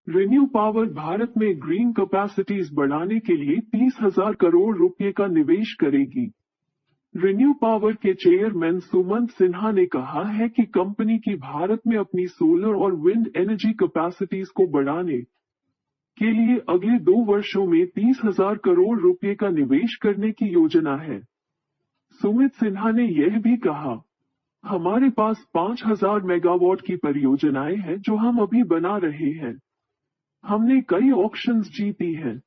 Renew power Bharat में green capacities बढ़ाने के लिए 30,000 करोड़ रुपए का निवेश करेगी। रिन्यू पावर के चेयरमैन सुमंत सिन्हा ने कहा है कि कंपनी की भारत में अपनी सोलर और विंड एनर्जी कैपेसिटीज को बढ़ाने के लिए अगले 2 वर्षों में 30,000 करोड़ रुपए का निवेश करने की योजना है। सुमित सिन्हा ने यह भी कहा, हमारे पास 5,000 मेगावाट की परियोजनाएं हैं जो हम अभी बना रहे हैं। हमने कई ऑक्शंस जीती हैं।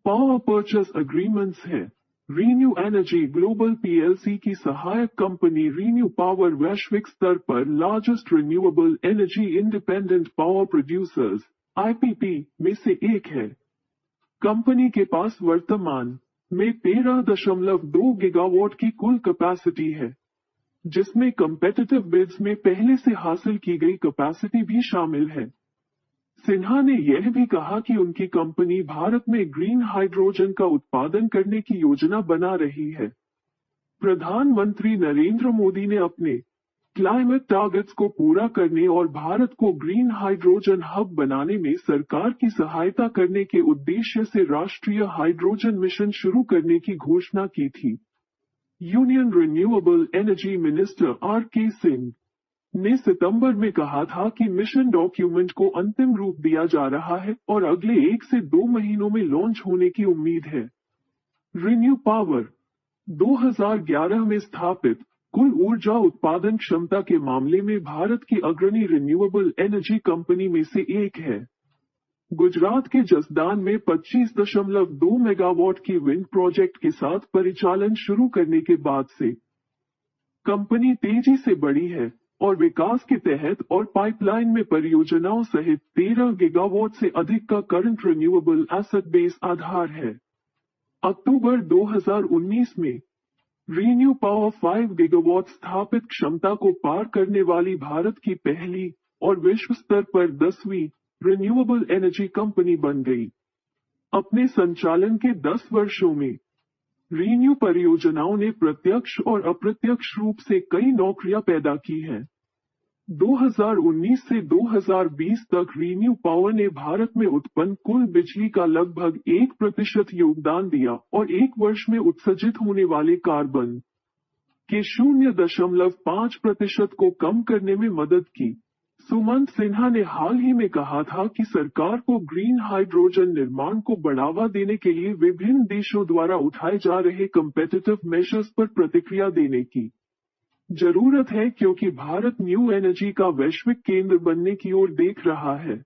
पावर परचेस एग्रीमेंट्स है। रीन्यू एनर्जी ग्लोबल पीएलसी की सहायक कंपनी रीन्यू पावर वैश्विक स्तर पर largest renewable energy independent power producers IPP में से एक है। कंपनी के पास वर्तमान में 13.2 गीगावाट की कुल कैपेसिटी है, जिसमें कम्पेटिटिव बिड्स में पहले से हासिल की गई कैपेसिटी भी शामिल है। सिन्हा ने यह भी कहा कि उनकी कंपनी भारत में ग्रीन हाइड्रोजन का उत्पादन करने की योजना बना रही है। प्रधानमंत्री नरेंद्र मोदी ने अपने क्लाइमेट टारगेट्स को पूरा करने और भारत को ग्रीन हाइड्रोजन हब बनाने में सरकार की सहायता करने के उद्देश्य से राष्ट्रीय हाइड्रोजन मिशन शुरू करने की घोषणा की थी। Union renewable energy minister R K. Singh ने सितंबर में कहा था कि मिशन डॉक्यूमेंट को अंतिम रूप दिया जा रहा है और अगले 1 से 2 महीनों में लॉन्च होने की उम्मीद है। रिन्यू पावर 2011 में स्थापित कुल ऊर्जा उत्पादन क्षमता के मामले में भारत की अग्रणी रिन्यूएबल एनर्जी कंपनी में से एक है। गुजरात के जसदान में 25.2 मेगावाट की विंड प्रोजेक्ट के साथ परिचालन शुरू करने के बाद से कंपनी तेजी से बढ़ी है और विकास के तहत और पाइपलाइन में परियोजनाओं सहित 13 गीगावाट से अधिक का करंट रिन्यूएबल एसेट बेस आधार है। अक्टूबर 2019 में रीन्यू पावर 5 गीगावाट स्थापित क्षमता को पार करने वाली भारत की पहली और विश्व स्तर पर 10वीं रिन्यूएबल एनर्जी कंपनी बन गई। अपने संचालन के 10 वर्षों में रीन्यू परियोजनाओं ने प्रत्यक्ष और अप्रत्यक्ष रूप से कई नौकरियां पैदा की हैं। 2019 से 2020 तक रीन्यू पावर ने भारत में उत्पन्न कुल बिजली का लगभग 1% योगदान दिया और 1 वर्ष में उत्सर्जित होने वाले कार्बन के 0.5% को कम करने में मदद की। सुमंत सिन्हा ने हाल ही में कहा था कि सरकार को ग्रीन हाइड्रोजन निर्माण को बढ़ावा देने के लिए विभिन्न देशों द्वारा उठाए जा रहे कम्पेटिटिव मेजर्स पर प्रतिक्रिया देने की जरूरत है, क्योंकि भारत न्यू एनर्जी का वैश्विक केंद्र बनने की ओर देख रहा है।